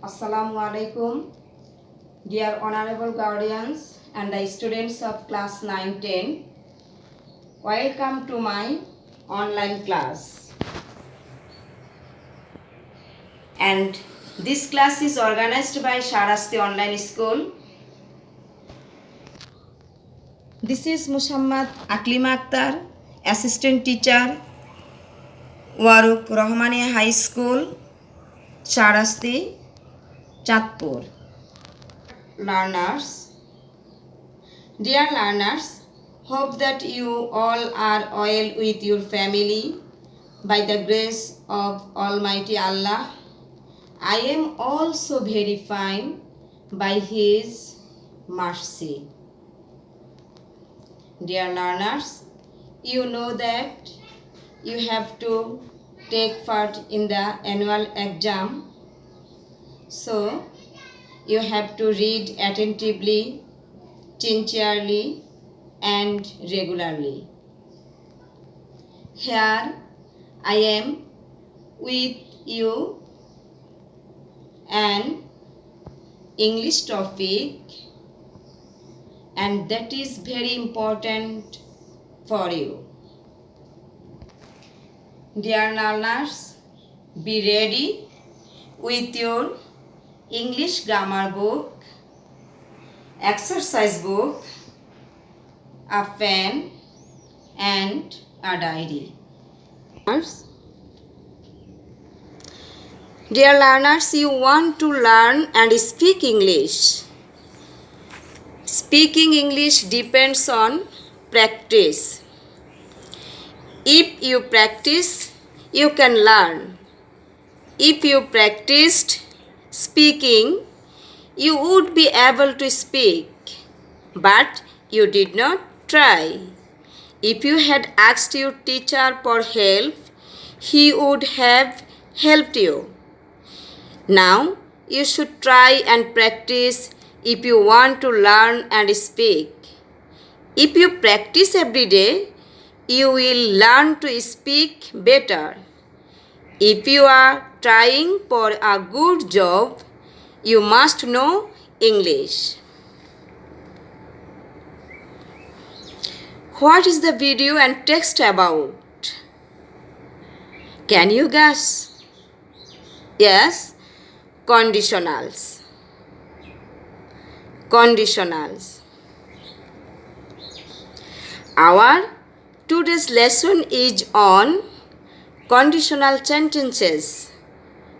Assalamu alaikum, dear honorable guardians and the students of class 9-10. Welcome to my online class. And this class is organized by Sharasti Online School. This is Muhammad Aklima Akhtar, Assistant Teacher, Waruk Rahmania High School, Sharasti, Chatpur. Learners, dear learners, hope that you all are well with your family by the grace of Almighty Allah. I am also very fine by His mercy. Dear learners, you know that you have to take part in the annual exam. So, you have to read attentively, sincerely, and regularly. Here I am with you an English topic, and that is very important for you. Dear learners, be ready with your English grammar book, exercise book, a pen and a diary. Dear learners, you want to learn and speak English. Speaking English depends on practice. If you practice, you can learn. If you practiced speaking, you would be able to speak, but you did not try. If you had asked your teacher for help, he would have helped you. Now, you should try and practice if you want to learn and speak. If you practice every day, you will learn to speak better. If you are trying for a good job, you must know English. What is the video and text about? Can you guess? Yes, conditionals. Conditionals. Our today's lesson is on conditional sentences.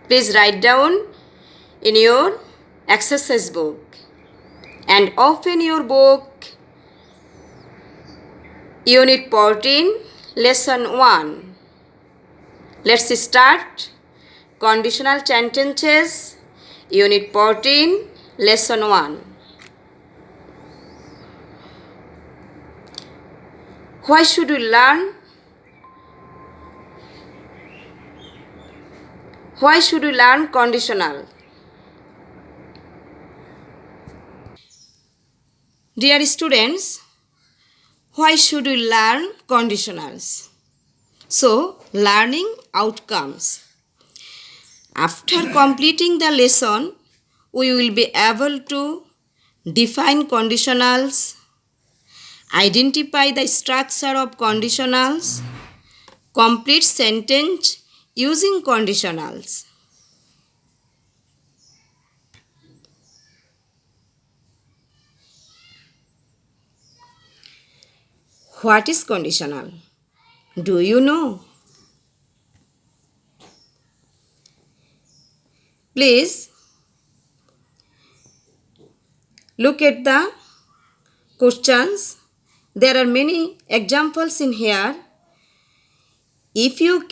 Please write down in your exercise book and open your book, Unit 14, Lesson 1. Let's start. Conditional sentences, Unit 14, Lesson 1. Why should we learn? Why should we learn conditional? Dear students, why should we learn conditionals? So, learning outcomes. After completing the lesson, we will be able to define conditionals, identify the structure of conditionals, complete sentence using conditionals. What is conditional? Do you know? Please look at the questions. There are many examples in here. If you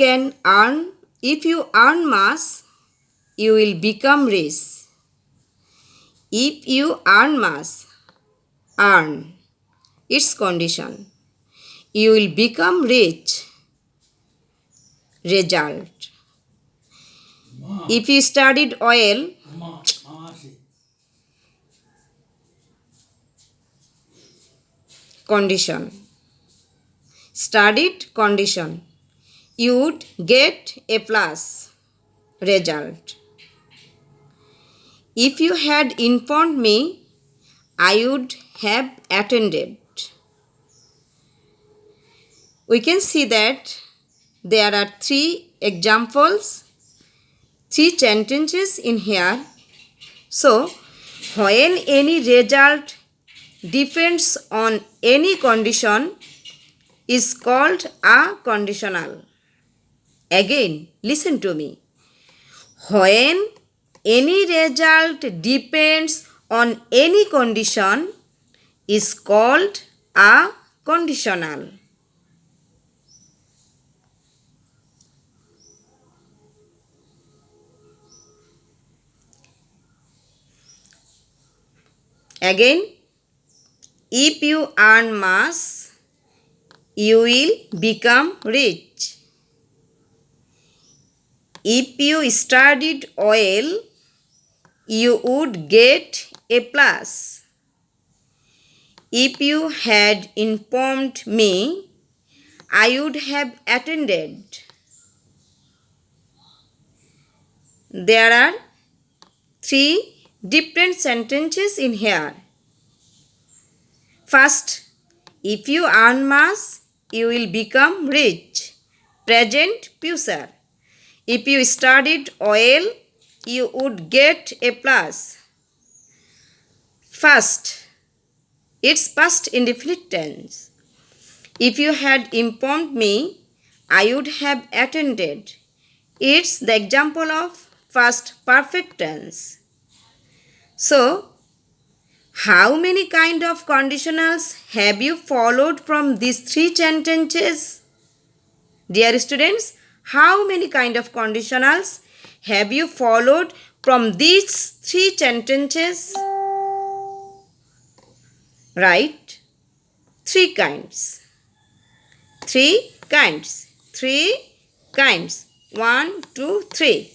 earn much, you will become rich. If you earn much, earn. Its condition. You will become rich. Result. If you studied oil, condition. Studied condition. You would get A plus. Result. If you had informed me, I would have attended. We can see that there are three examples, three sentences in here. So, when any result depends on any condition is called a conditional. Again, listen to me. When any result depends on any condition is called a conditional. Again, if you earn mass, you will become rich. If you studied well, you would get a plus. If you had informed me, I would have attended. There are three different sentences in here. First, if you earn mass, you will become rich. Present future. If you studied well, you would get a plus. First, it's past indefinite tense. If you had informed me, I would have attended. It's the example of past perfect tense. So, how many kind of conditionals have you followed from these three sentences? Dear students, how many kind of conditionals have you followed from these three sentences? Right? Three kinds. Three kinds. Three kinds. 1, 2, 3.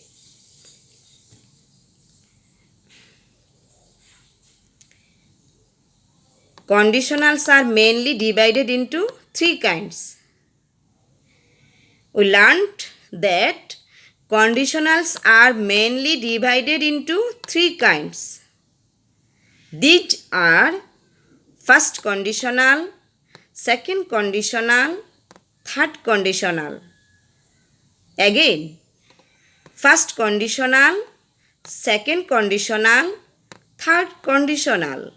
Conditionals are mainly divided into three kinds. We learned that conditionals are mainly divided into three kinds. These are first conditional, second conditional, third conditional. Again, first conditional, second conditional, third conditional.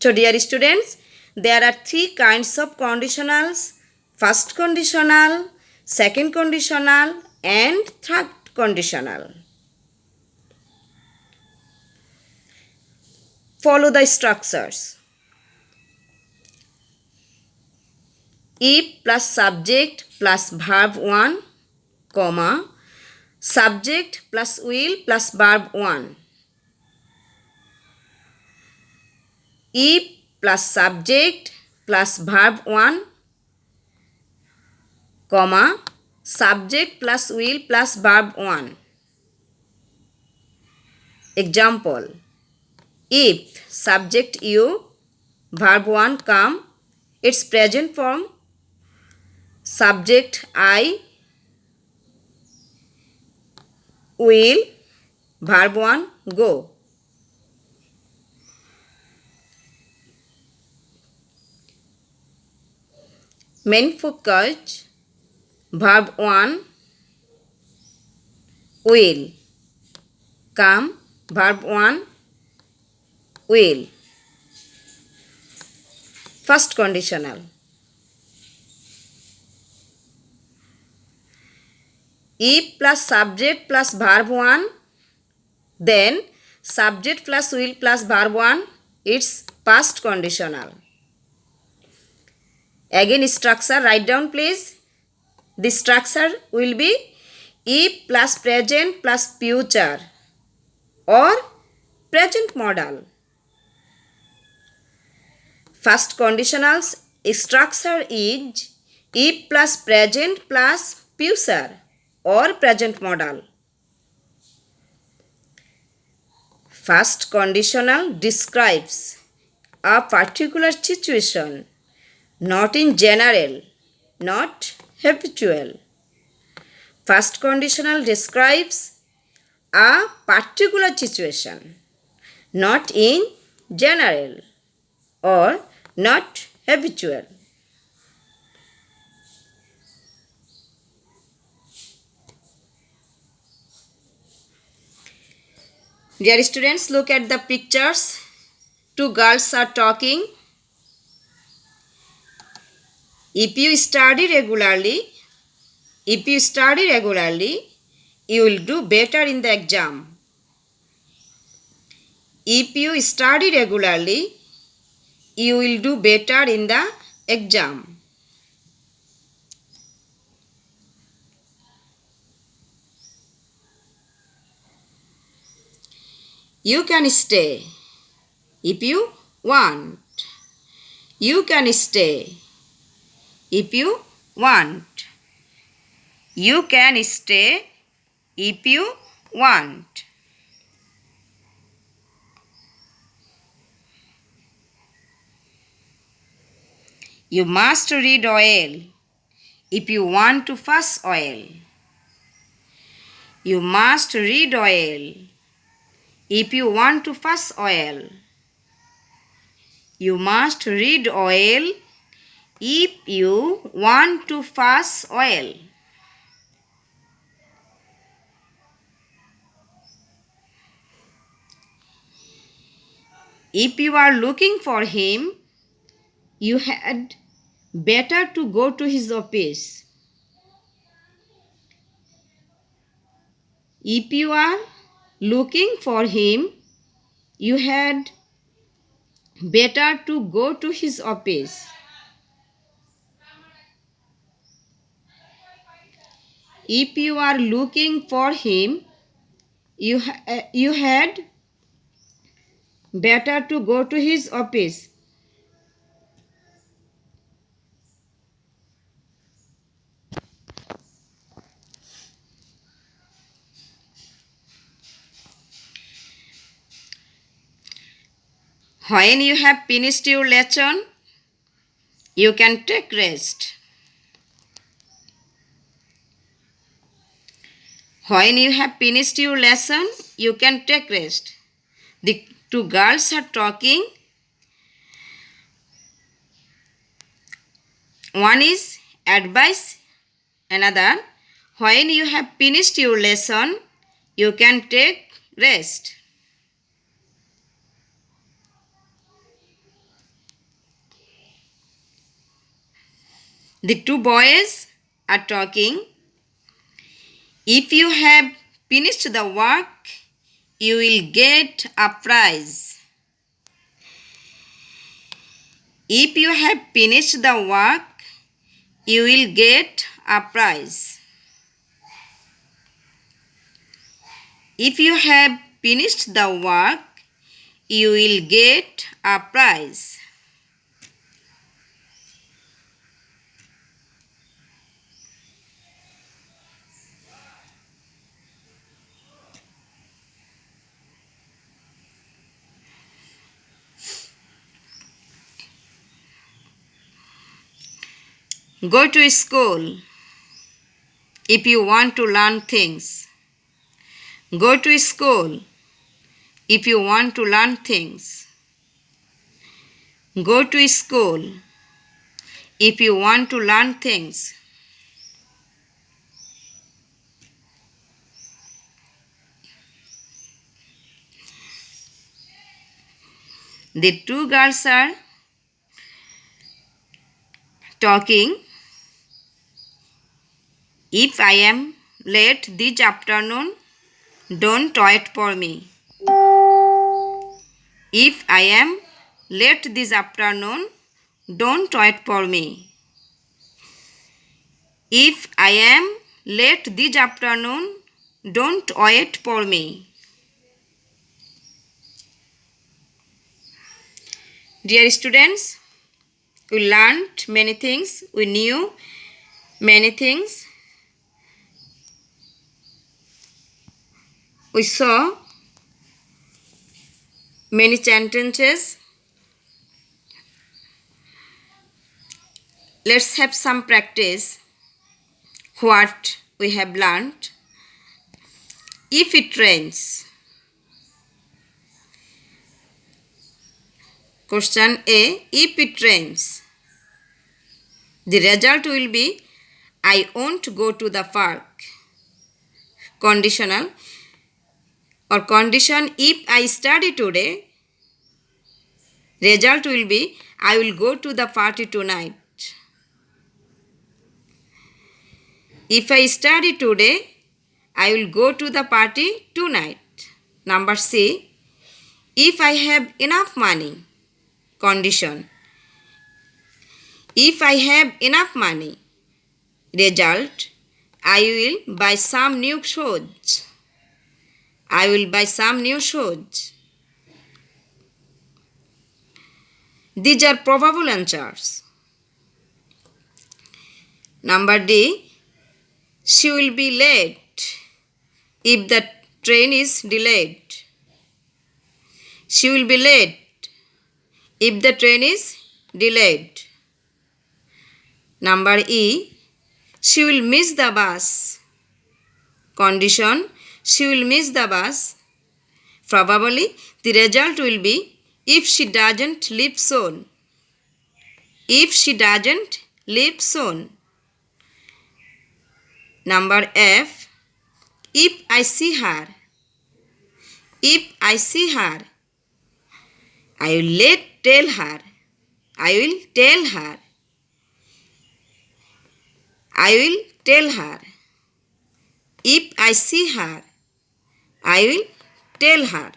So dear students, there are three kinds of conditionals: first conditional, second conditional and third conditional. Follow the structures. If plus subject plus verb 1, comma, subject plus will plus verb 1. If plus subject plus verb 1, comma, subject plus will plus verb 1. Example, if subject you, verb 1 come, its present form, subject I, will, verb 1 go. Main focus, verb 1 will come, verb 1 will. First conditional. If plus subject plus verb 1, then subject plus will plus verb 1, it's past conditional. Again structure, write down please. The structure will be if plus present plus future or present modal. First conditional's structure is if plus present plus future or present modal. First conditional describes a particular situation, not in general, not habitual. First conditional describes a particular situation, not in general or not habitual. Dear students, look at the pictures. Two girls are talking. If you study regularly, you will do better in the exam. If you study regularly, you will do better in the exam. You can stay if you want. You can stay if you want. You can stay if you want. You must read oil if you want to pass oil. You must read oil if you want to pass oil. You must read oil if you want to pass oil. If you are looking for him, you had better to go to his office. If you are looking for him, you had better to go to his office. If you are looking for him, you had better to go to his office. When you have finished your lesson, you can take rest. When you have finished your lesson, you can take rest. The two girls are talking. One is advice, another, when you have finished your lesson, you can take rest. The two boys are talking. If you have finished the work, you will get a prize. If you have finished the work, you will get a prize. If you have finished the work, you will get a prize. Go to school if you want to learn things. Go to school if you want to learn things. Go to school if you want to learn things. The two girls are talking. If I am late this afternoon, don't wait for me. If I am late this afternoon, don't wait for me. If I am late this afternoon, don't wait for me. Dear students, we learned many things, we knew many things. We saw many sentences. Let's have some practice what we have learned. if it rains. Question A. If it rains, the result will be I won't go to the park. Conditional or condition if I study today, result will be I will go to the party tonight. If I study today, I will go to the party tonight. Number C. If I have enough money. Condition. If I have enough money. Result. I will buy some new shoes. I will buy some new shoes. These are probable answers. Number D. She will be late if the train is delayed. She will be late if the train is delayed. Number E. She will miss the bus. Condition. She will miss the bus. Probably the result will be if she doesn't leave soon. If she doesn't leave soon. Number F. If I see her. If I see her. I will tell her. I will tell her. I will tell her. If I see her, I will tell her.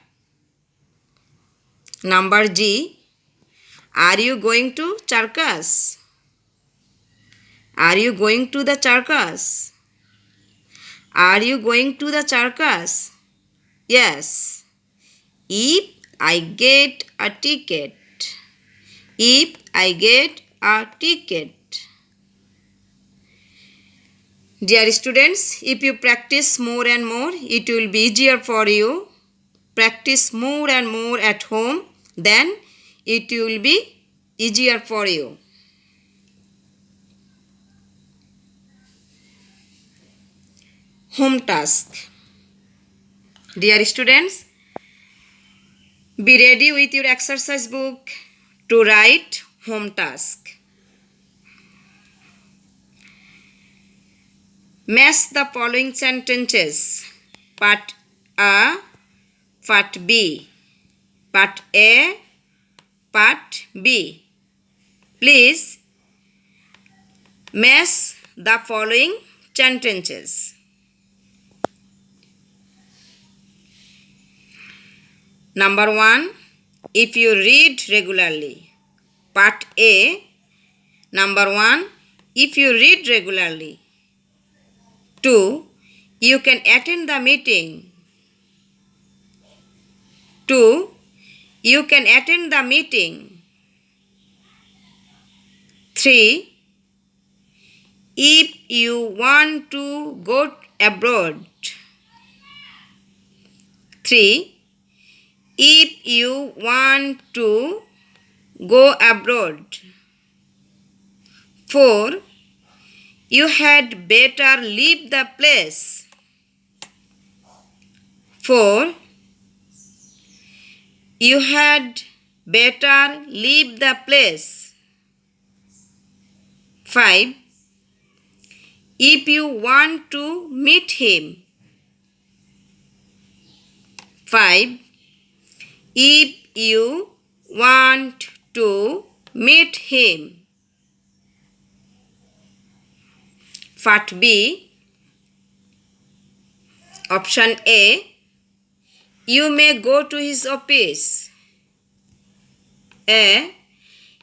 Number G. Are you going to circus? Are you going to the circus? Are you going to the circus? Yes. If I get a ticket. If I get a ticket. Dear students, if you practice more and more, it will be easier for you. Practice more and more at home, then it will be easier for you. Home task. Dear students, be ready with your exercise book to write home task. Match the following sentences. Part A, Part B. Part A, Part B. Please match the following sentences. Number 1. If you read regularly. Part A. Number 1. If you read regularly. 2. You can attend the meeting. 2. You can attend the meeting. 3. If you want to go abroad. 3. If you want to go abroad. 4. You had better leave the place. 4. You had better leave the place. 5. If you want to meet him. 5. If you want to meet him. Part B. Option A. You may go to his office. A.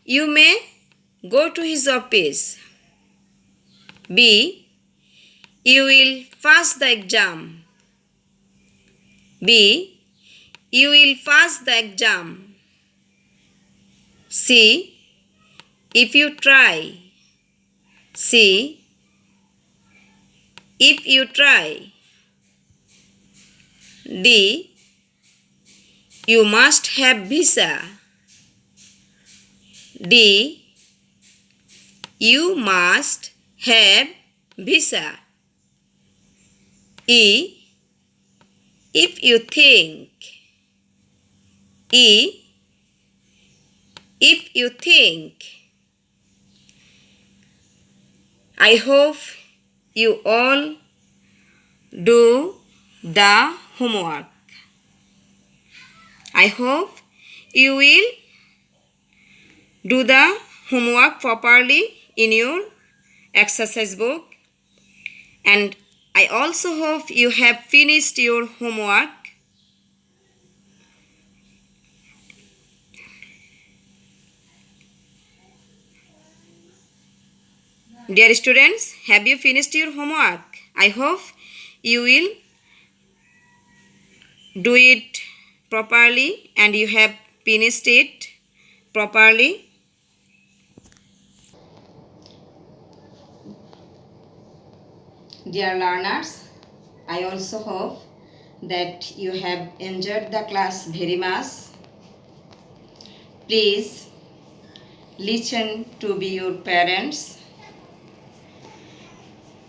You may go to his office. B. You will pass the exam. B. You will pass the exam. C. If you try. C. If you try. D. You must have visa. D. You must have visa. E. If you think, if you think, I hope you all do the homework. I hope you will do the homework properly in your exercise book, and I also hope you have finished your homework. Dear students, have you finished your homework? I hope you will do it properly and you have finished it properly. Dear learners, I also hope that you have enjoyed the class very much. Please listen to be your parents.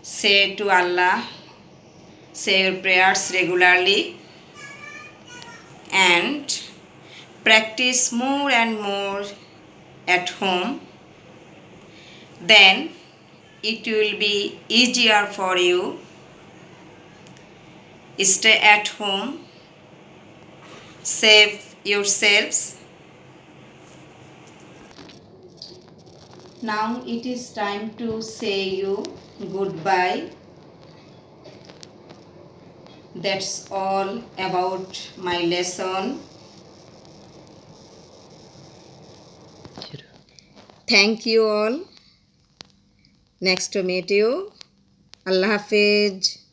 Say to Allah, say your prayers regularly, and practice more and more at home. Then it will be easier for you. Stay at home, save yourselves. Now it is time to say you goodbye. That's all about my lesson. Thank you all. Next to meet you. Allah Hafiz.